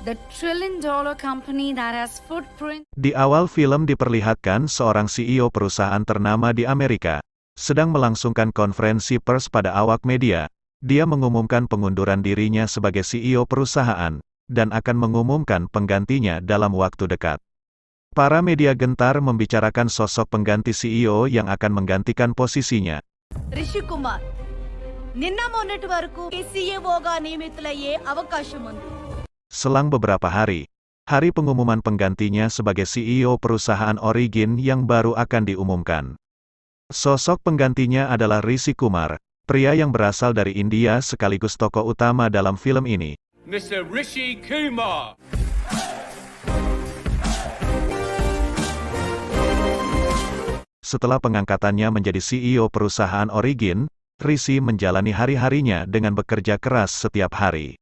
the trillion-dollar company that has footprint. Di awal film diperlihatkan seorang CEO perusahaan ternama di Amerika, sedang melangsungkan konferensi pers pada awak media. Dia mengumumkan pengunduran dirinya sebagai CEO perusahaan, dan akan mengumumkan penggantinya dalam waktu dekat. Para media gentar membicarakan sosok pengganti CEO yang akan menggantikan posisinya. Rishi కుమార్ నిన్న మొన్నటి వరకు సీఈఓగా నియమితులయ్యే అవకాశం ఉంది. Selang beberapa hari pengumuman penggantinya sebagai CEO perusahaan Origin yang baru akan diumumkan. Sosok penggantinya adalah Rishi Kumar, pria yang berasal dari India sekaligus tokoh utama dalam film ini. Mr. Rishi Kumar. Setelah pengangkatannya menjadi CEO perusahaan Origin, Rishi menjalani hari-harinya dengan bekerja keras setiap hari.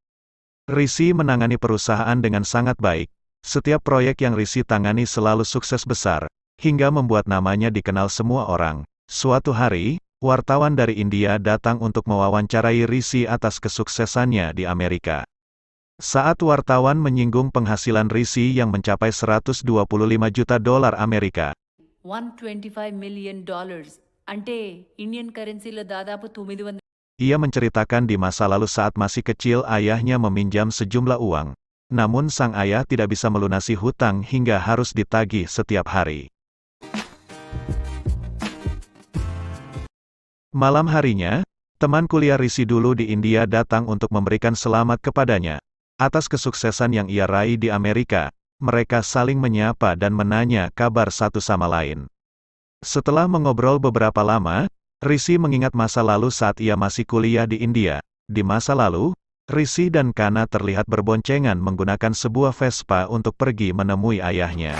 Rishi menangani perusahaan dengan sangat baik. Setiap proyek yang Rishi tangani selalu sukses besar, hingga membuat namanya dikenal semua orang. Suatu hari, wartawan dari India datang untuk mewawancarai Rishi atas kesuksesannya di Amerika. Saat wartawan menyinggung penghasilan Rishi yang mencapai $125 juta Amerika, $125 million అంటే ఇండియన్ కరెన్సీలో దాదాపు 900. ia menceritakan di masa lalu saat masih kecil ayahnya meminjam sejumlah uang. Namun sang ayah tidak bisa melunasi hutang hingga harus ditagih setiap hari. Malam harinya, teman kuliah Rishi dulu di India datang untuk memberikan selamat kepadanya. Atas kesuksesan yang ia raih di Amerika, mereka saling menyapa dan menanya kabar satu sama lain. Setelah mengobrol beberapa lama, Rishi mengingat masa lalu saat ia masih kuliah di India. Di masa lalu, Rishi dan Khanna terlihat berboncengan menggunakan sebuah Vespa untuk pergi menemui ayahnya.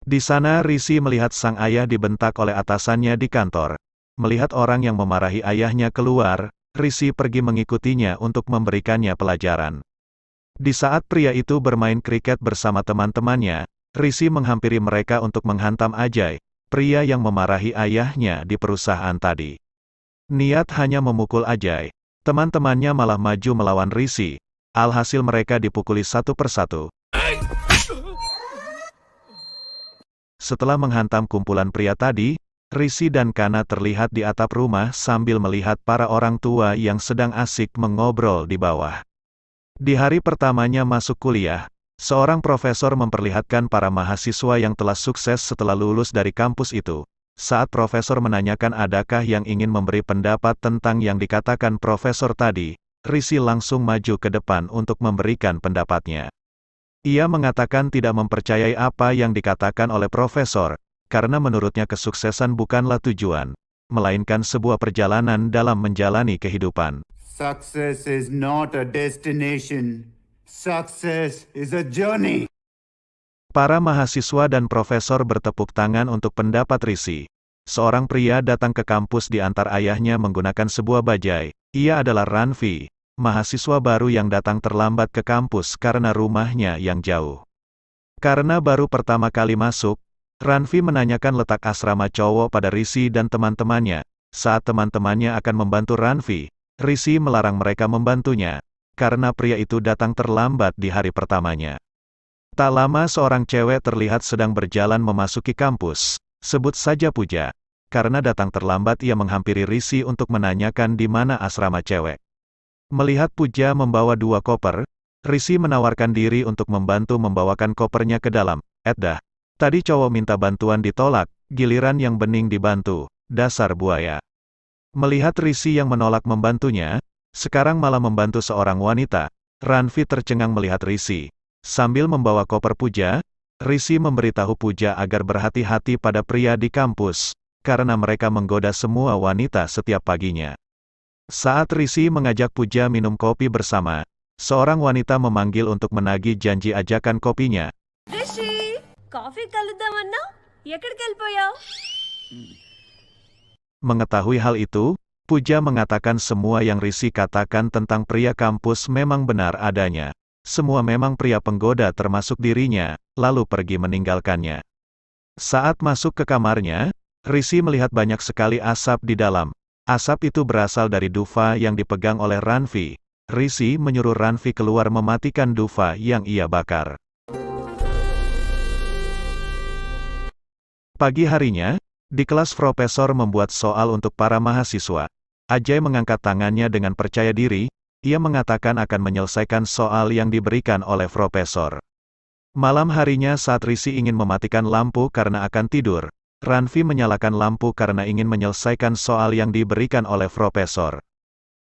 Di sana Rishi melihat sang ayah dibentak oleh atasannya di kantor. Melihat orang yang memarahi ayahnya keluar, Rishi pergi mengikutinya untuk memberikannya pelajaran. Di saat pria itu bermain kriket bersama teman-temannya, Rishi menghampiri mereka untuk menghantam Ajay, pria yang memarahi ayahnya di perusahaan tadi. Niat hanya memukul Ajay. Teman-temannya malah maju melawan Rishi. Alhasil mereka dipukuli satu persatu. Setelah menghantam kumpulan pria tadi, Rishi dan Khanna terlihat di atap rumah sambil melihat para orang tua yang sedang asik mengobrol di bawah. Di hari pertamanya masuk kuliah, seorang profesor memperlihatkan para mahasiswa yang telah sukses setelah lulus dari kampus itu. Saat profesor menanyakan adakah yang ingin memberi pendapat tentang yang dikatakan profesor tadi, Rishi langsung maju ke depan untuk memberikan pendapatnya. Ia mengatakan tidak mempercayai apa yang dikatakan oleh profesor, karena menurutnya kesuksesan bukanlah tujuan, melainkan sebuah perjalanan dalam menjalani kehidupan. Success is not a destination. Success is a journey. Para mahasiswa dan profesor bertepuk tangan untuk pendapat Rishi. Seorang pria datang ke kampus diantar ayahnya menggunakan sebuah bajai. Ia adalah Ranvi, mahasiswa baru yang datang terlambat ke kampus karena rumahnya yang jauh. Karena baru pertama kali masuk, Ranvi menanyakan letak asrama cowok pada Rishi dan teman-temannya. Saat teman-temannya akan membantu Ranvi, Rishi melarang mereka membantunya, karena pria itu datang terlambat di hari pertamanya. Tak lama seorang cewek terlihat sedang berjalan memasuki kampus, sebut saja Pooja. Karena datang terlambat ia menghampiri Rishi untuk menanyakan di mana asrama cewek. Melihat Pooja membawa 2 koper, Rishi menawarkan diri untuk membantu membawakan kopernya ke dalam. Tadi cowok minta bantuan ditolak, giliran yang bening dibantu, dasar buaya. Melihat Rishi yang menolak membantunya, sekarang malah membantu seorang wanita, Ranvi tercengang melihat Rishi. Sambil membawa koper Pooja, Rishi memberitahu Pooja agar berhati-hati pada pria di kampus, karena mereka menggoda semua wanita setiap paginya. Saat Rishi mengajak Pooja minum kopi bersama, seorang wanita memanggil untuk menagih janji ajakan kopinya. Rishi coffee కలుద్దామన్నా ఎక్కడికి వెళ్ళిపోయావు? Mengetahui hal itu, Pooja mengatakan semua yang Rishi katakan tentang pria kampus memang benar adanya. Semua memang pria penggoda termasuk dirinya, lalu pergi meninggalkannya. Saat masuk ke kamarnya, Rishi melihat banyak sekali asap di dalam. Asap itu berasal dari duva yang dipegang oleh Ranvi. Rishi menyuruh Ranvi keluar mematikan duva yang ia bakar. Pagi harinya, di kelas profesor membuat soal untuk para mahasiswa. Ajay mengangkat tangannya dengan percaya diri, ia mengatakan akan menyelesaikan soal yang diberikan oleh profesor. Malam harinya saat Rishi ingin mematikan lampu karena akan tidur, Ranvi menyalakan lampu karena ingin menyelesaikan soal yang diberikan oleh profesor.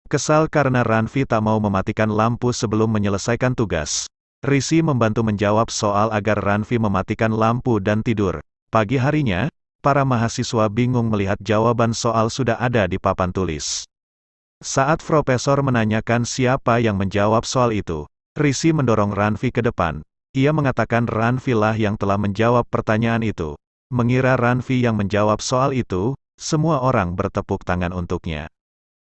Kesal karena Ranvi tak mau mematikan lampu sebelum menyelesaikan tugas, Rishi membantu menjawab soal agar Ranvi mematikan lampu dan tidur. Pagi harinya, para mahasiswa bingung melihat jawaban soal sudah ada di papan tulis. Saat profesor menanyakan siapa yang menjawab soal itu, Rishi mendorong Ranvi ke depan. Ia mengatakan Ranvi lah yang telah menjawab pertanyaan itu. Mengira Ranvi yang menjawab soal itu, semua orang bertepuk tangan untuknya.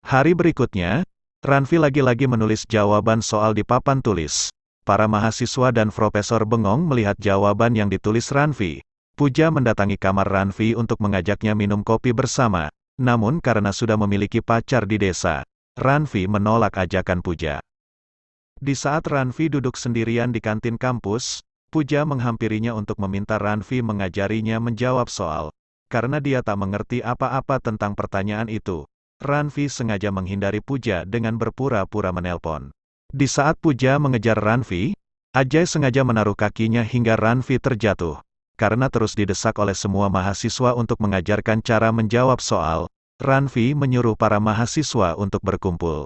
Hari berikutnya, Ranvi lagi-lagi menulis jawaban soal di papan tulis. Para mahasiswa dan profesor bengong melihat jawaban yang ditulis Ranvi. Pooja mendatangi kamar Ranvi untuk mengajaknya minum kopi bersama. Namun karena sudah memiliki pacar di desa, Ranvi menolak ajakan Pooja. Di saat Ranvi duduk sendirian di kantin kampus, Pooja menghampirinya untuk meminta Ranvi mengajarinya menjawab soal. Karena dia tak mengerti apa-apa tentang pertanyaan itu, Ranvi sengaja menghindari Pooja dengan berpura-pura menelpon. Di saat Pooja mengejar Ranvi, Ajay sengaja menaruh kakinya hingga Ranvi terjatuh. Karena terus didesak oleh semua mahasiswa untuk mengajarkan cara menjawab soal, Ranvi menyuruh para mahasiswa untuk berkumpul.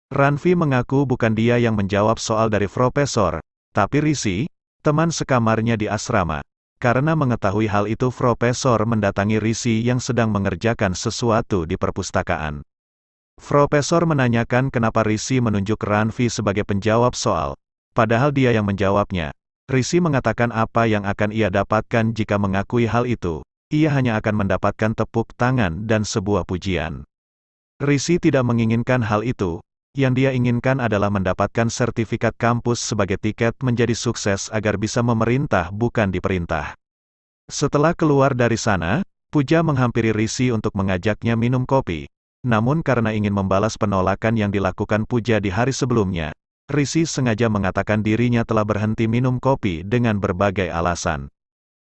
Ranvi mengaku bukan dia yang menjawab soal dari profesor, tapi Rishi, teman sekamarnya di asrama. Karena mengetahui hal itu profesor mendatangi Rishi yang sedang mengerjakan sesuatu di perpustakaan. Profesor menanyakan kenapa Rishi menunjuk Ranvi sebagai penjawab soal, padahal dia yang menjawabnya. Rishi mengatakan apa yang akan ia dapatkan jika mengakui hal itu, ia hanya akan mendapatkan tepuk tangan dan sebuah pujian. Rishi tidak menginginkan hal itu. Yang dia inginkan adalah mendapatkan sertifikat kampus sebagai tiket menjadi sukses agar bisa memerintah bukan diperintah. Setelah keluar dari sana, Pooja menghampiri Rishi untuk mengajaknya minum kopi. Namun karena ingin membalas penolakan yang dilakukan Pooja di hari sebelumnya, Rishi sengaja mengatakan dirinya telah berhenti minum kopi dengan berbagai alasan.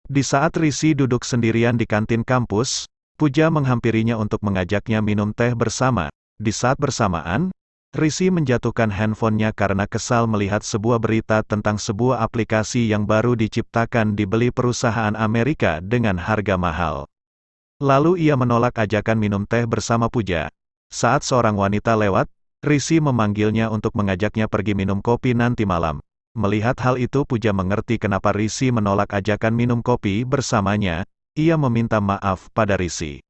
Di saat Rishi duduk sendirian di kantin kampus, Pooja menghampirinya untuk mengajaknya minum teh bersama. Di saat bersamaan, Rishi menjatuhkan handphonenya karena kesal melihat sebuah berita tentang sebuah aplikasi yang baru diciptakan dibeli perusahaan Amerika dengan harga mahal. Lalu ia menolak ajakan minum teh bersama Pooja. Saat seorang wanita lewat, Rishi memanggilnya untuk mengajaknya pergi minum kopi nanti malam. Melihat hal itu Pooja mengerti kenapa Rishi menolak ajakan minum kopi bersamanya, ia meminta maaf pada Rishi.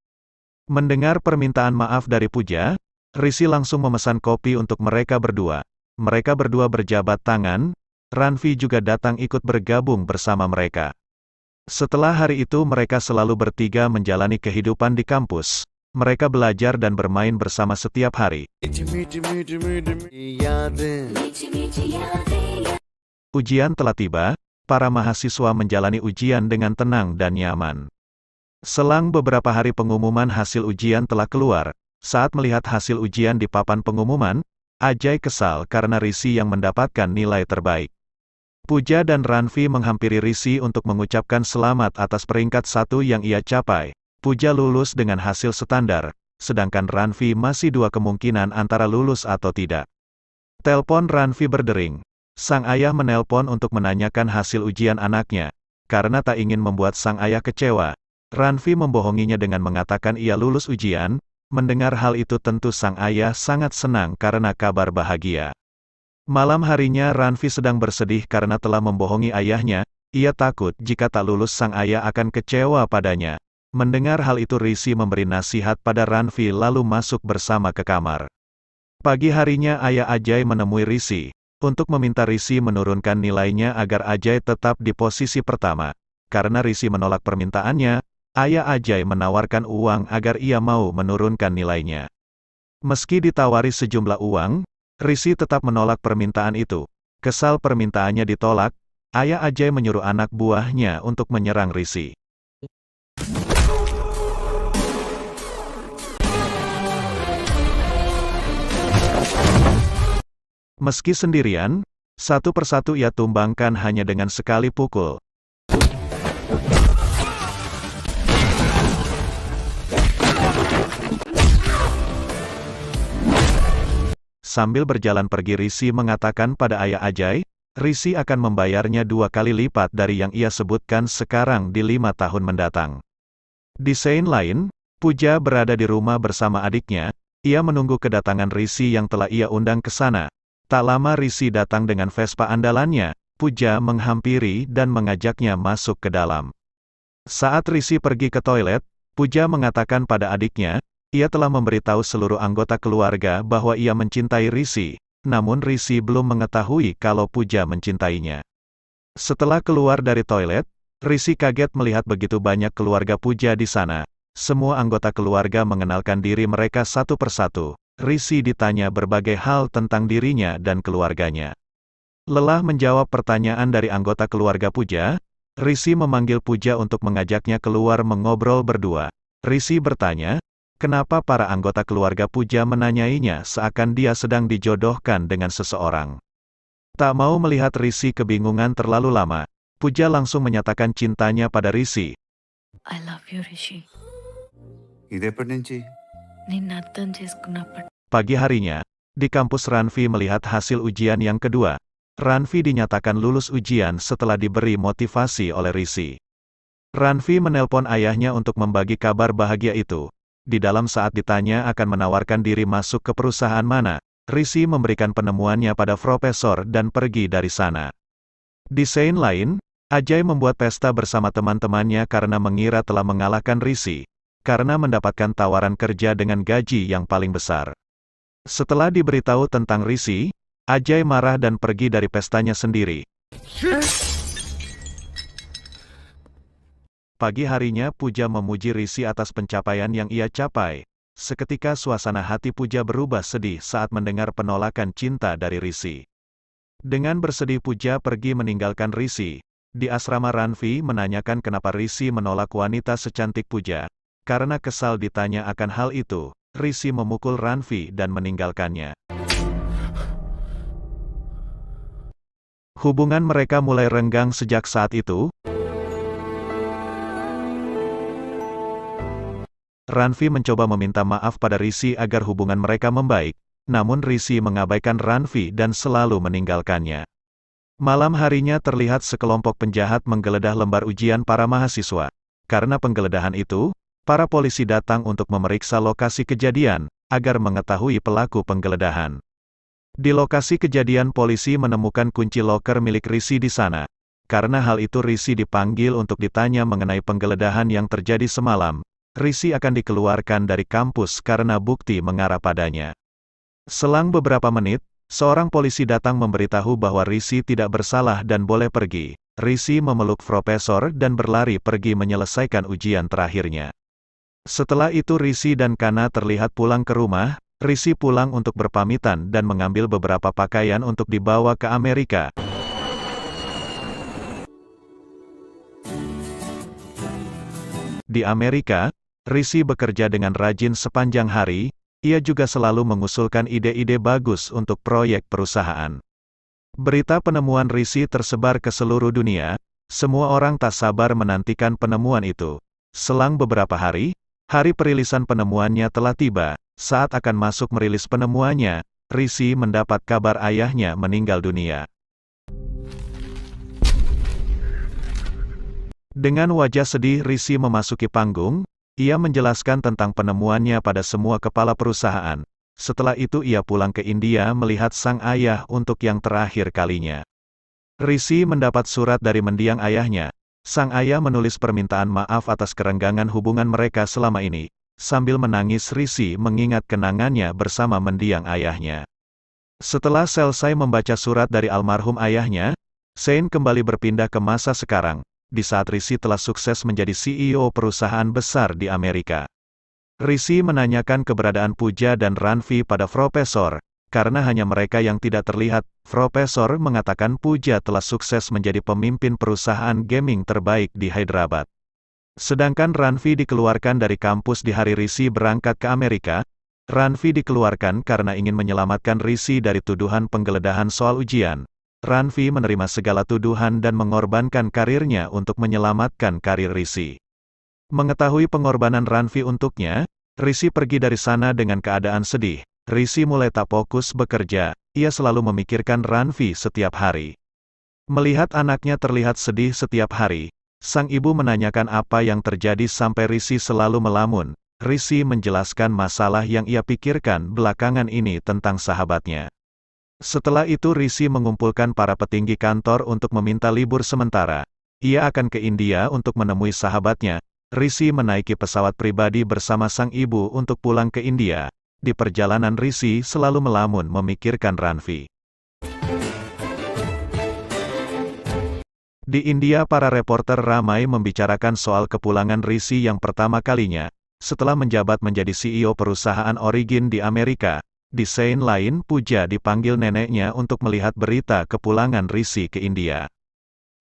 Mendengar permintaan maaf dari Pooja, Rishi langsung memesan kopi untuk mereka berdua. Mereka berdua berjabat tangan, Ranvi juga datang ikut bergabung bersama mereka. Setelah hari itu mereka selalu bertiga menjalani kehidupan di kampus. Mereka belajar dan bermain bersama setiap hari. Ujian telah tiba, para mahasiswa menjalani ujian dengan tenang dan nyaman. Selang beberapa hari pengumuman hasil ujian telah keluar. Saat melihat hasil ujian di papan pengumuman, Ajay kesal karena Rishi yang mendapatkan nilai terbaik. Pooja dan Ranvi menghampiri Rishi untuk mengucapkan selamat atas peringkat 1 yang ia capai. Pooja lulus dengan hasil standar, sedangkan Ranvi masih dua kemungkinan antara lulus atau tidak. Telepon Ranvi berdering. Sang ayah menelpon untuk menanyakan hasil ujian anaknya. Karena tak ingin membuat sang ayah kecewa, Ranvi membohonginya dengan mengatakan ia lulus ujian. Mendengar hal itu tentu sang ayah sangat senang karena kabar bahagia. Malam harinya Ranvi sedang bersedih karena telah membohongi ayahnya, ia takut jika tak lulus sang ayah akan kecewa padanya. Mendengar hal itu Rishi memberi nasihat pada Ranvi lalu masuk bersama ke kamar. Pagi harinya ayah Ajay menemui Rishi, untuk meminta Rishi menurunkan nilainya agar Ajay tetap di posisi pertama. Karena Rishi menolak permintaannya, ayah Ajay menawarkan uang agar ia mau menurunkan nilainya. Meski ditawari sejumlah uang, Rishi tetap menolak permintaan itu. Kesal permintaannya ditolak, ayah Ajay menyuruh anak buahnya untuk menyerang Rishi. Meski sendirian, satu persatu ia tumbangkan hanya dengan sekali pukul. Sambil berjalan pergi, Rishi mengatakan pada ayah Ajay, Rishi akan membayarnya 2 kali lipat dari yang ia sebutkan sekarang di 5 tahun mendatang. Di scene lain, Pooja berada di rumah bersama adiknya. Ia menunggu kedatangan Rishi yang telah ia undang ke sana. Tak lama Rishi datang dengan Vespa andalannya. Pooja menghampiri dan mengajaknya masuk ke dalam. Saat Rishi pergi ke toilet, Pooja mengatakan pada adiknya, ia telah memberitahu seluruh anggota keluarga bahwa ia mencintai Rishi, namun Rishi belum mengetahui kalau Pooja mencintainya. Setelah keluar dari toilet, Rishi kaget melihat begitu banyak keluarga Pooja di sana. Semua anggota keluarga mengenalkan diri mereka satu persatu. Rishi ditanya berbagai hal tentang dirinya dan keluarganya. Lelah menjawab pertanyaan dari anggota keluarga Pooja, Rishi memanggil Pooja untuk mengajaknya keluar mengobrol berdua. Rishi bertanya, kenapa para anggota keluarga Pooja menanyainya seakan dia sedang dijodohkan dengan seseorang. Tak mau melihat Rishi kebingungan terlalu lama, Pooja langsung menyatakan cintanya pada Rishi. I love you, Rishi. ఇదెప్పటి నుంచి నిన్ను అర్థం చేసుకున్నప్పటి Pagi harinya, di kampus Ranvi melihat hasil ujian yang kedua. Ranvi dinyatakan lulus ujian setelah diberi motivasi oleh Rishi. Ranvi menelpon ayahnya untuk membagi kabar bahagia itu. Di dalam saat ditanya akan menawarkan diri masuk ke perusahaan mana, Rishi memberikan penemuannya pada profesor dan pergi dari sana. Di scene lain, Ajay membuat pesta bersama teman-temannya karena mengira telah mengalahkan Rishi, karena mendapatkan tawaran kerja dengan gaji yang paling besar. Setelah diberitahu tentang Rishi, Ajay marah dan pergi dari pestanya sendiri. Pagi harinya Pooja memuji Rishi atas pencapaian yang ia capai. Seketika suasana hati Pooja berubah sedih saat mendengar penolakan cinta dari Rishi. Dengan bersedih Pooja pergi meninggalkan Rishi. Di asrama Ranvi menanyakan kenapa Rishi menolak wanita secantik Pooja. Karena kesal ditanya akan hal itu, Rishi memukul Ranvi dan meninggalkannya. Hubungan mereka mulai renggang sejak saat itu. Ranvi mencoba meminta maaf pada Rishi agar hubungan mereka membaik, namun Rishi mengabaikan Ranvi dan selalu meninggalkannya. Malam harinya terlihat sekelompok penjahat menggeledah lembar ujian para mahasiswa. Karena penggeledahan itu, para polisi datang untuk memeriksa lokasi kejadian, agar mengetahui pelaku penggeledahan. Di lokasi kejadian polisi menemukan kunci loker milik Rishi di sana. Karena hal itu Rishi dipanggil untuk ditanya mengenai penggeledahan yang terjadi semalam. Rishi akan dikeluarkan dari kampus karena bukti mengarah padanya. Selang beberapa menit, seorang polisi datang memberitahu bahwa Rishi tidak bersalah dan boleh pergi. Rishi memeluk profesor dan berlari pergi menyelesaikan ujian terakhirnya. Setelah itu Rishi dan Kana terlihat pulang ke rumah. Rishi pulang untuk berpamitan dan mengambil beberapa pakaian untuk dibawa ke Amerika. Di Amerika, Rishi bekerja dengan rajin sepanjang hari. Ia juga selalu mengusulkan ide-ide bagus untuk proyek perusahaan. Berita penemuan Rishi tersebar ke seluruh dunia. Semua orang tak sabar menantikan penemuan itu. Selang beberapa hari, hari perilisan penemuannya telah tiba. Saat akan masuk merilis penemuannya, Rishi mendapat kabar ayahnya meninggal dunia. Dengan wajah sedih Rishi memasuki panggung. Ia menjelaskan tentang penemuannya pada semua kepala perusahaan. Setelah itu ia pulang ke India melihat sang ayah untuk yang terakhir kalinya. Rishi mendapat surat dari mendiang ayahnya. Sang ayah menulis permintaan maaf atas kerenggangan hubungan mereka selama ini. Sambil menangis Rishi mengingat kenangannya bersama mendiang ayahnya. Setelah selesai membaca surat dari almarhum ayahnya, scene kembali berpindah ke masa sekarang. Di saat Rishi telah sukses menjadi CEO perusahaan besar di Amerika. Rishi menanyakan keberadaan Pooja dan Ranvi pada profesor. Karena hanya mereka yang tidak terlihat, profesor mengatakan Pooja telah sukses menjadi pemimpin perusahaan gaming terbaik di Hyderabad. Sedangkan Ranvi dikeluarkan dari kampus di hari Rishi berangkat ke Amerika. Ranvi dikeluarkan karena ingin menyelamatkan Rishi dari tuduhan penggeledahan soal ujian. Ranvi menerima segala tuduhan dan mengorbankan karirnya untuk menyelamatkan karir Rishi. Mengetahui pengorbanan Ranvi untuknya, Rishi pergi dari sana dengan keadaan sedih. Rishi mulai tak fokus bekerja, ia selalu memikirkan Ranvi setiap hari. Melihat anaknya terlihat sedih setiap hari, sang ibu menanyakan apa yang terjadi sampai Rishi selalu melamun. Rishi menjelaskan masalah yang ia pikirkan belakangan ini tentang sahabatnya. Setelah itu Rishi mengumpulkan para petinggi kantor untuk meminta libur sementara. Ia akan ke India untuk menemui sahabatnya. Rishi menaiki pesawat pribadi bersama sang ibu untuk pulang ke India. Di perjalanan Rishi selalu melamun memikirkan Ranvi. Di India para reporter ramai membicarakan soal kepulangan Rishi yang pertama kalinya. Setelah menjabat menjadi CEO perusahaan Origin di Amerika, di scene lain Pooja dipanggil neneknya untuk melihat berita kepulangan Rishi ke India.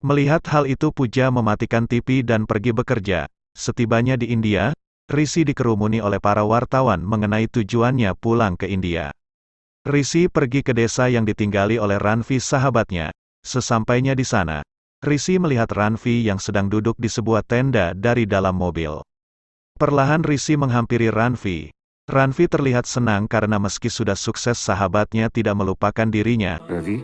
Melihat hal itu Pooja mematikan TV dan pergi bekerja. Setibanya di India, Rishi dikerumuni oleh para wartawan mengenai tujuannya pulang ke India. Rishi pergi ke desa yang ditinggali oleh Ranvi sahabatnya. Sesampainya di sana, Rishi melihat Ranvi yang sedang duduk di sebuah tenda dari dalam mobil. Perlahan Rishi menghampiri Ranvi. Ranvi terlihat senang karena meski sudah sukses sahabatnya tidak melupakan dirinya. Ravi?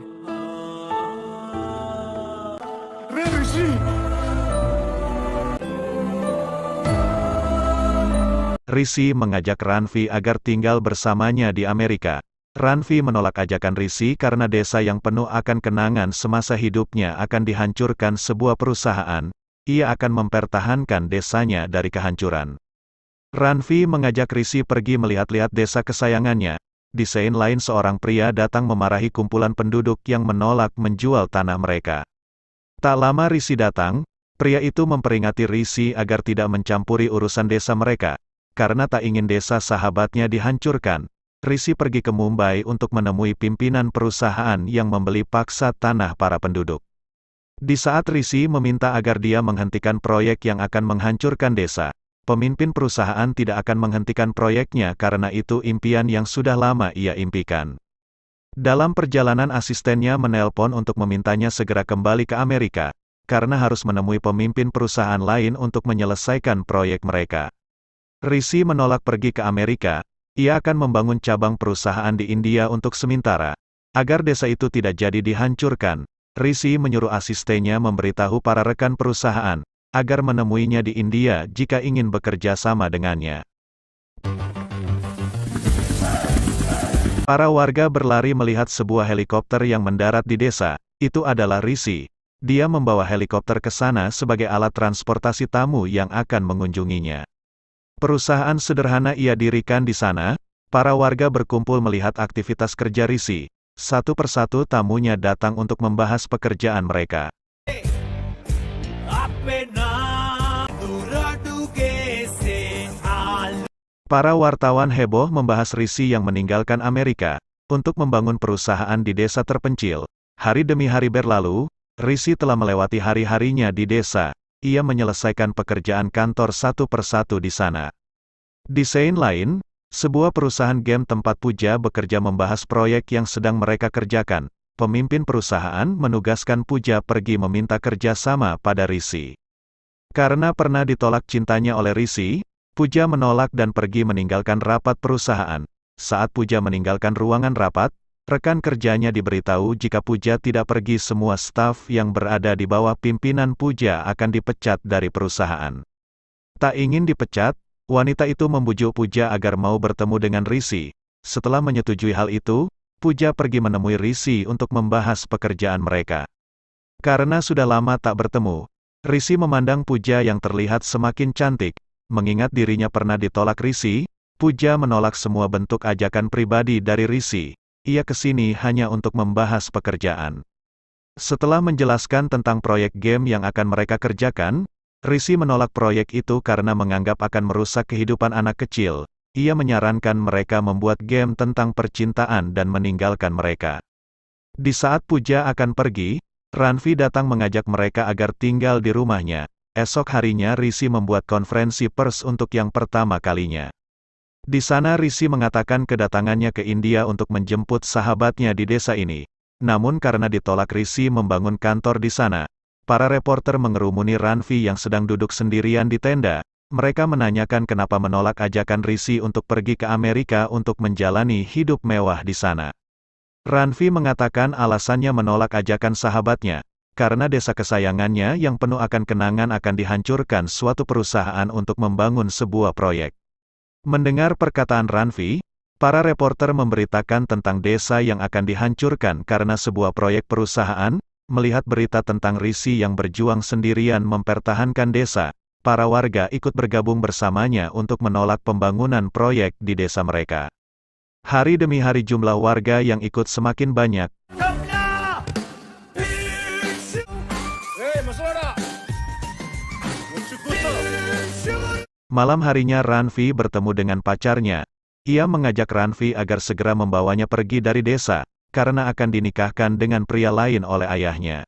Rishi mengajak Ranvi agar tinggal bersamanya di Amerika. Ranvi menolak ajakan Rishi karena desa yang penuh akan kenangan semasa hidupnya akan dihancurkan sebuah perusahaan. Ia akan mempertahankan desanya dari kehancuran. Ranvi mengajak Rishi pergi melihat-lihat desa kesayangannya. Di scene lain seorang pria datang memarahi kumpulan penduduk yang menolak menjual tanah mereka. Tak lama Rishi datang, pria itu memperingati Rishi agar tidak mencampuri urusan desa mereka. Karena tak ingin desa sahabatnya dihancurkan, Rishi pergi ke Mumbai untuk menemui pimpinan perusahaan yang membeli paksa tanah para penduduk. Di saat Rishi meminta agar dia menghentikan proyek yang akan menghancurkan desa, pemimpin perusahaan tidak akan menghentikan proyeknya karena itu impian yang sudah lama ia impikan. Dalam perjalanan asistennya menelpon untuk memintanya segera kembali ke Amerika, karena harus menemui pemimpin perusahaan lain untuk menyelesaikan proyek mereka. Rishi menolak pergi ke Amerika, ia akan membangun cabang perusahaan di India untuk sementara. Agar desa itu tidak jadi dihancurkan, Rishi menyuruh asistennya memberitahu para rekan perusahaan, agar menemuinya di India jika ingin bekerja sama dengannya. Para warga berlari melihat sebuah helikopter yang mendarat di desa. Itu adalah Rishi. Dia membawa helikopter ke sana sebagai alat transportasi tamu yang akan mengunjunginya. Perusahaan sederhana ia dirikan di sana. Para warga berkumpul melihat aktivitas kerja Rishi. Satu persatu tamunya datang untuk membahas pekerjaan mereka. Para wartawan heboh membahas Rishi yang meninggalkan Amerika untuk membangun perusahaan di desa terpencil. Hari demi hari berlalu, Rishi telah melewati hari-harinya di desa. Ia menyelesaikan pekerjaan kantor satu persatu di sana. Di scene lain, sebuah perusahaan game tempat Pooja bekerja membahas proyek yang sedang mereka kerjakan. Pemimpin perusahaan menugaskan Pooja pergi meminta kerja sama pada Rishi. Karena pernah ditolak cintanya oleh Rishi, Pooja menolak dan pergi meninggalkan rapat perusahaan. Saat Pooja meninggalkan ruangan rapat, rekan kerjanya diberitahu jika Pooja tidak pergi semua staf yang berada di bawah pimpinan Pooja akan dipecat dari perusahaan. Tak ingin dipecat, wanita itu membujuk Pooja agar mau bertemu dengan Rishi. Setelah menyetujui hal itu, Pooja pergi menemui Rishi untuk membahas pekerjaan mereka. Karena sudah lama tak bertemu, Rishi memandang Pooja yang terlihat semakin cantik. Mengingat dirinya pernah ditolak Rishi, Pooja menolak semua bentuk ajakan pribadi dari Rishi. Ia kesini hanya untuk membahas pekerjaan. Setelah menjelaskan tentang proyek game yang akan mereka kerjakan, Rishi menolak proyek itu karena menganggap akan merusak kehidupan anak kecil. Ia menyarankan mereka membuat game tentang percintaan dan meninggalkan mereka. Di saat Pooja akan pergi, Ranvi datang mengajak mereka agar tinggal di rumahnya. Esok harinya Rishi membuat konferensi pers untuk yang pertama kalinya. Di sana Rishi mengatakan kedatangannya ke India untuk menjemput sahabatnya di desa ini. Namun karena ditolak Rishi membangun kantor di sana, para reporter mengerumuni Ranvi yang sedang duduk sendirian di tenda. Mereka menanyakan kenapa menolak ajakan Rishi untuk pergi ke Amerika untuk menjalani hidup mewah di sana. Ranvi mengatakan alasannya menolak ajakan sahabatnya, karena desa kesayangannya yang penuh akan kenangan akan dihancurkan suatu perusahaan untuk membangun sebuah proyek. Mendengar perkataan Ranvi, para reporter memberitakan tentang desa yang akan dihancurkan karena sebuah proyek perusahaan. Melihat berita tentang Rishi yang berjuang sendirian mempertahankan desa, para warga ikut bergabung bersamanya untuk menolak pembangunan proyek di desa mereka. Hari demi hari jumlah warga yang ikut semakin banyak. Malam harinya Ranvi bertemu dengan pacarnya. Ia mengajak Ranvi agar segera membawanya pergi dari desa, karena akan dinikahkan dengan pria lain oleh ayahnya.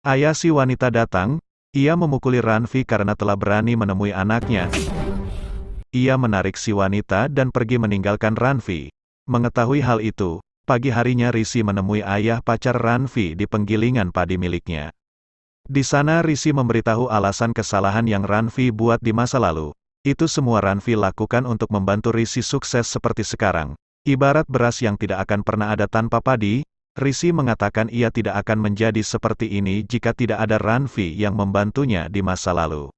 Ayah si wanita datang, ia memukuli Ranvi karena telah berani menemui anaknya. Ia menarik si wanita dan pergi meninggalkan Ranvi. Mengetahui hal itu, pagi harinya Rishi menemui ayah pacar Ranvi di penggilingan padi miliknya. Di sana Rishi memberitahu alasan kesalahan yang Ranvi buat di masa lalu. Itu semua Ranvi lakukan untuk membantu Rishi sukses seperti sekarang. Ibarat beras yang tidak akan pernah ada tanpa padi, Rishi mengatakan ia tidak akan menjadi seperti ini jika tidak ada Ranvi yang membantunya di masa lalu.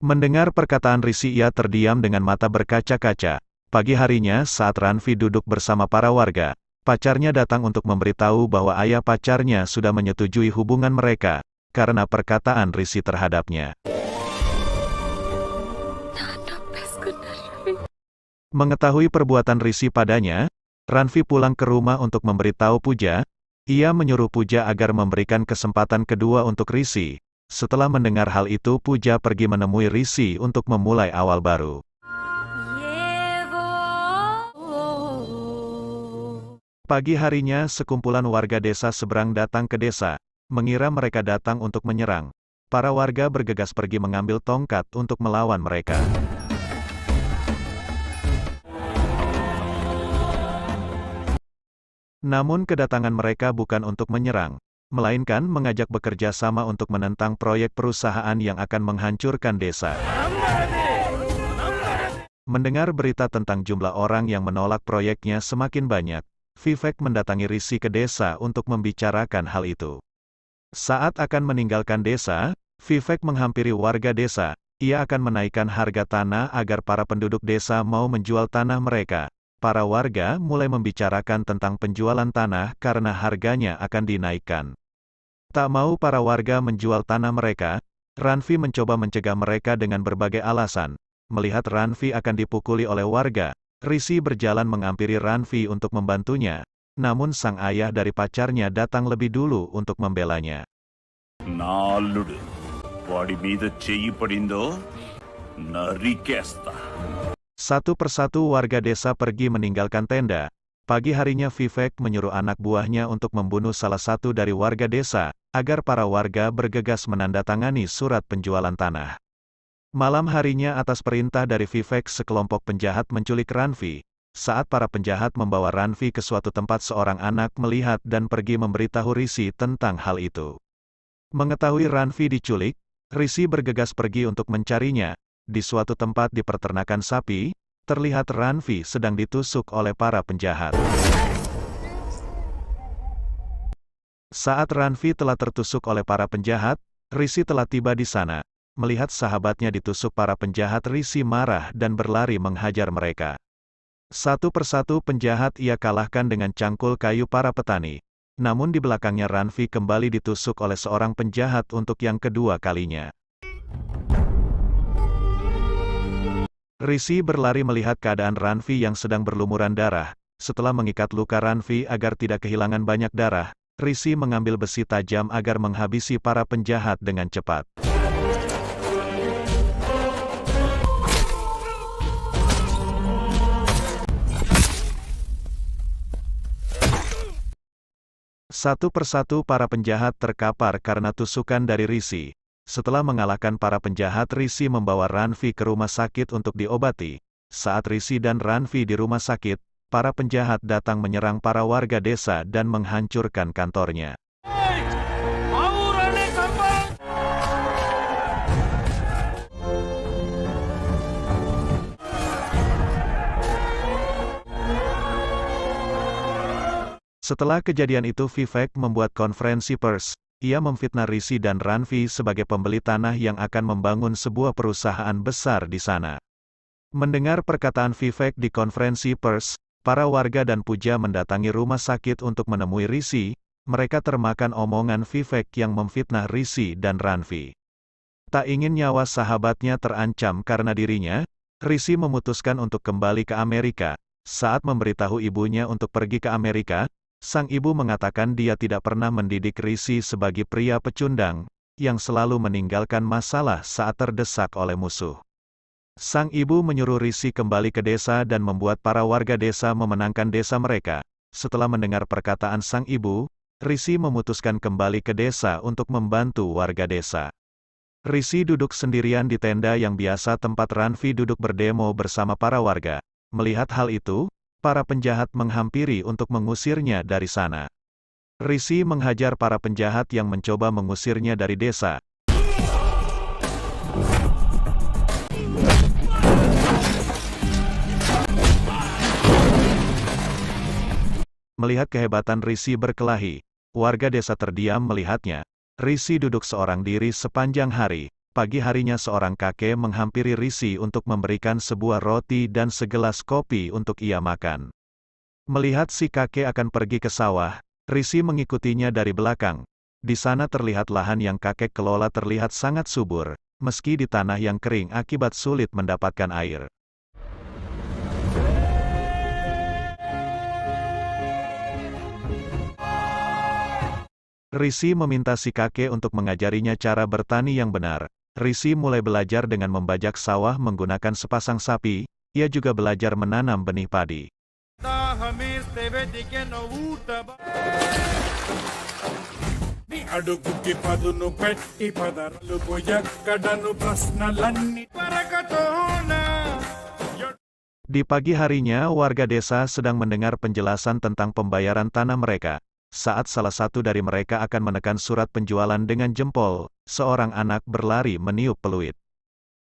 Mendengar perkataan Rishi ia terdiam dengan mata berkaca-kaca. Pagi harinya saat Ranvi duduk bersama para warga, pacarnya datang untuk memberitahu bahwa ayah pacarnya sudah menyetujui hubungan mereka, karena perkataan Rishi terhadapnya. Mengetahui perbuatan Rishi padanya, Ranvi pulang ke rumah untuk memberitahu Pooja. Ia menyuruh Pooja agar memberikan kesempatan kedua untuk Rishi. Setelah mendengar hal itu Pooja pergi menemui Rishi untuk memulai awal baru. Pagi harinya sekumpulan warga desa seberang datang ke desa, mengira mereka datang untuk menyerang. Para warga bergegas pergi mengambil tongkat untuk melawan mereka. Namun kedatangan mereka bukan untuk menyerang, melainkan mengajak bekerja sama untuk menentang proyek perusahaan yang akan menghancurkan desa. Mendengar berita tentang jumlah orang yang menolak proyeknya semakin banyak, Vivek mendatangi Rishi ke desa untuk membicarakan hal itu. Saat akan meninggalkan desa, Vivek menghampiri warga desa. Ia akan menaikkan harga tanah agar para penduduk desa mau menjual tanah mereka. Para warga mulai membicarakan tentang penjualan tanah karena harganya akan dinaikkan. Tak mau para warga menjual tanah mereka, Ranvi mencoba mencegah mereka dengan berbagai alasan. Melihat Ranvi akan dipukuli oleh warga, Rishi berjalan menghampiri Ranvi untuk membantunya. Namun sang ayah dari pacarnya datang lebih dulu untuk membelanya. Naludu, వాడి మీద చెయ్యి పడిందో నరికేస్తా. Satu persatu warga desa pergi meninggalkan tenda. Pagi harinya Vivek menyuruh anak buahnya untuk membunuh salah satu dari warga desa, agar para warga bergegas menandatangani surat penjualan tanah. Malam harinya atas perintah dari Vivek sekelompok penjahat menculik Ranvi. Saat para penjahat membawa Ranvi ke suatu tempat seorang anak melihat dan pergi memberitahu Rishi tentang hal itu. Mengetahui Ranvi diculik, Rishi bergegas pergi untuk mencarinya. Di suatu tempat di peternakan sapi, terlihat Ranvi sedang ditusuk oleh para penjahat. Saat Ranvi telah tertusuk oleh para penjahat, Rishi telah tiba di sana. Melihat sahabatnya ditusuk para penjahat, Rishi marah dan berlari menghajar mereka. Satu persatu penjahat ia kalahkan dengan cangkul kayu para petani. Namun di belakangnya Ranvi kembali ditusuk oleh seorang penjahat untuk yang kedua kalinya. Rishi berlari melihat keadaan Ranvi yang sedang berlumuran darah. Setelah mengikat luka Ranvi agar tidak kehilangan banyak darah, Rishi mengambil besi tajam agar menghabisi para penjahat dengan cepat. Satu persatu para penjahat terkapar karena tusukan dari Rishi. Setelah mengalahkan para penjahat, Rishi membawa Ranvi ke rumah sakit untuk diobati. Saat Rishi dan Ranvi di rumah sakit, para penjahat datang menyerang para warga desa dan menghancurkan kantornya. Setelah kejadian itu Vivek membuat konferensi pers. Ia memfitnah Rishi dan Ranvi sebagai pembeli tanah yang akan membangun sebuah perusahaan besar di sana. Mendengar perkataan Vivek di konferensi pers, para warga dan puja mendatangi rumah sakit untuk menemui Rishi. Mereka termakan omongan Vivek yang memfitnah Rishi dan Ranvi. Tak ingin nyawa sahabatnya terancam karena dirinya, Rishi memutuskan untuk kembali ke Amerika. Saat memberitahu ibunya untuk pergi ke Amerika, sang ibu mengatakan dia tidak pernah mendidik Rishi sebagai pria pecundang, yang selalu meninggalkan masalah saat terdesak oleh musuh. Sang ibu menyuruh Rishi kembali ke desa dan membuat para warga desa memenangkan desa mereka. Setelah mendengar perkataan sang ibu, Rishi memutuskan kembali ke desa untuk membantu warga desa. Rishi duduk sendirian di tenda yang biasa tempat Ranvi duduk berdemo bersama para warga. Melihat hal itu, para penjahat menghampiri untuk mengusirnya dari sana. Rishi menghajar para penjahat yang mencoba mengusirnya dari desa. Melihat kehebatan Rishi berkelahi, warga desa terdiam melihatnya. Rishi duduk seorang diri sepanjang hari. Pagi harinya seorang kakek menghampiri Rishi untuk memberikan sebuah roti dan segelas kopi untuk ia makan. Melihat si kakek akan pergi ke sawah, Rishi mengikutinya dari belakang. Di sana terlihat lahan yang kakek kelola terlihat sangat subur, meski di tanah yang kering akibat sulit mendapatkan air. Rishi meminta si kakek untuk mengajarinya cara bertani yang benar. Rishi mulai belajar dengan membajak sawah menggunakan sepasang sapi. Ia juga belajar menanam benih padi. Di pagi harinya, warga desa sedang mendengar penjelasan tentang pembayaran tanah mereka. Saat salah satu dari mereka akan menekan surat penjualan dengan jempol, seorang anak berlari meniup peluit.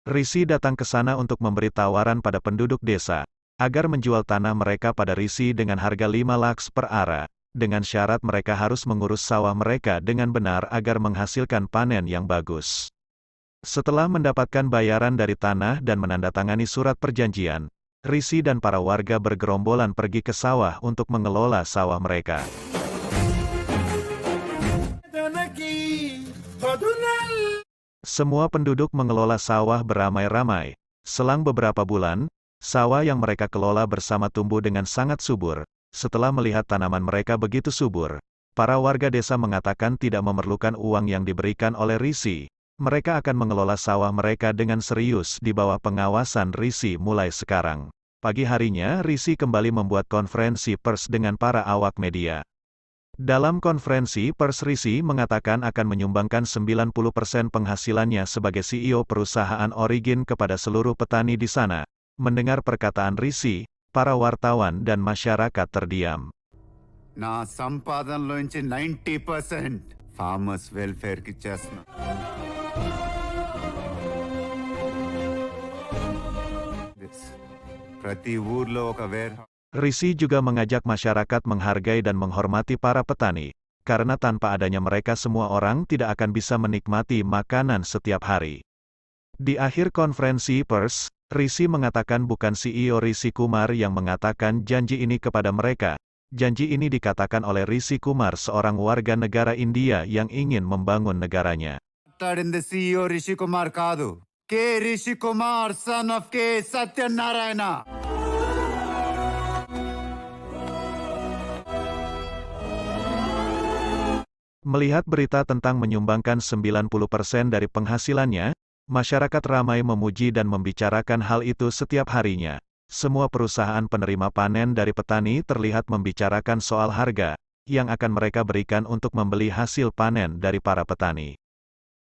Rishi datang ke sana untuk memberi tawaran pada penduduk desa, agar menjual tanah mereka pada Rishi dengan harga 5 lakhs per ara, dengan syarat mereka harus mengurus sawah mereka dengan benar agar menghasilkan panen yang bagus. Setelah mendapatkan bayaran dari tanah dan menandatangani surat perjanjian, Rishi dan para warga bergerombolan pergi ke sawah untuk mengelola sawah mereka. Semua penduduk mengelola sawah beramai-ramai. Selang beberapa bulan, sawah yang mereka kelola bersama tumbuh dengan sangat subur. Setelah melihat tanaman mereka begitu subur, para warga desa mengatakan tidak memerlukan uang yang diberikan oleh Rishi. Mereka akan mengelola sawah mereka dengan serius di bawah pengawasan Rishi mulai sekarang. Pagi harinya, Rishi kembali membuat konferensi pers dengan para awak media. Dalam konferensi pers Rishi mengatakan akan menyumbangkan 90% penghasilannya sebagai CEO perusahaan Origin kepada seluruh petani di sana. Mendengar perkataan Rishi, para wartawan dan masyarakat terdiam. నా సంపాదనలోంచి 90% farmers welfare కి ఇచ్చేస్తున్నా. ప్రతి ఊర్లో ఒక wear Rishi juga mengajak masyarakat menghargai dan menghormati para petani, karena tanpa adanya mereka semua orang tidak akan bisa menikmati makanan setiap hari. Di akhir konferensi pers, Rishi mengatakan bukan CEO Rishi Kumar yang mengatakan janji ini kepada mereka. Janji ini dikatakan oleh Rishi Kumar, seorang warga negara India yang ingin membangun negaranya. మాట్లాడింది CEO Rishi Kumar కాదు, K Rishi Kumar son of K Satyanarayana. Melihat berita tentang menyumbangkan 90% dari penghasilannya, masyarakat ramai memuji dan membicarakan hal itu setiap harinya. Semua perusahaan penerima panen dari petani terlihat membicarakan soal harga yang akan mereka berikan untuk membeli hasil panen dari para petani.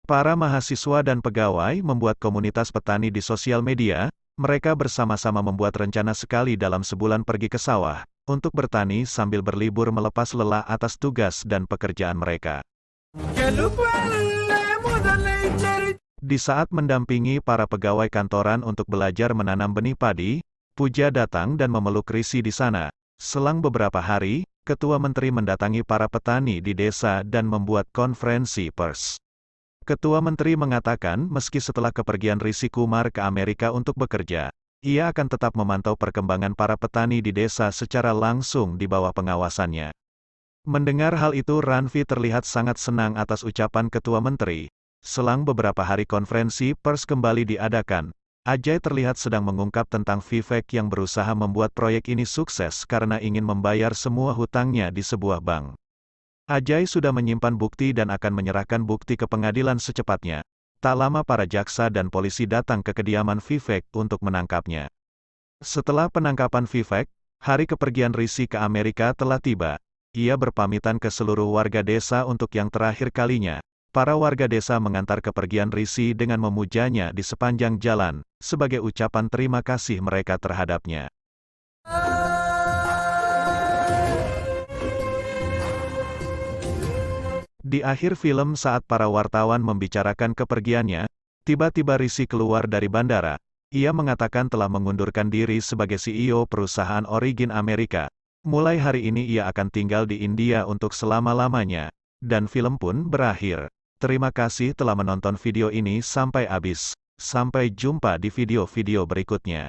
Para mahasiswa dan pegawai membuat komunitas petani di sosial media, mereka bersama-sama membuat rencana sekali dalam sebulan pergi ke sawah, untuk bertani sambil berlibur melepas lelah atas tugas dan pekerjaan mereka. Di saat mendampingi para pegawai kantoran untuk belajar menanam benih padi, Puja datang dan memeluk Rishi di sana. Selang beberapa hari, Ketua Menteri mendatangi para petani di desa dan membuat konferensi pers. Ketua Menteri mengatakan meski setelah kepergian Rishi Kumar ke Amerika untuk bekerja, ia akan tetap memantau perkembangan para petani di desa secara langsung di bawah pengawasannya. Mendengar hal itu Ranvi terlihat sangat senang atas ucapan Ketua Menteri. Selang beberapa hari konferensi pers kembali diadakan, Ajay terlihat sedang mengungkap tentang Vivek yang berusaha membuat proyek ini sukses karena ingin membayar semua hutangnya di sebuah bank. Ajay sudah menyimpan bukti dan akan menyerahkan bukti ke pengadilan secepatnya. Tak lama para jaksa dan polisi datang ke kediaman Vivek untuk menangkapnya. Setelah penangkapan Vivek, hari kepergian Rishi ke Amerika telah tiba. Ia berpamitan ke seluruh warga desa untuk yang terakhir kalinya. Para warga desa mengantar kepergian Rishi dengan memujanya di sepanjang jalan, sebagai ucapan terima kasih mereka terhadapnya. Di akhir film saat para wartawan membicarakan kepergiannya, tiba-tiba Rishi keluar dari bandara. Ia mengatakan telah mengundurkan diri sebagai CEO perusahaan origin Amerika. Mulai hari ini ia akan tinggal di India untuk selama-lamanya. Dan film pun berakhir. Terima kasih telah menonton video ini sampai habis. Sampai jumpa di video-video berikutnya.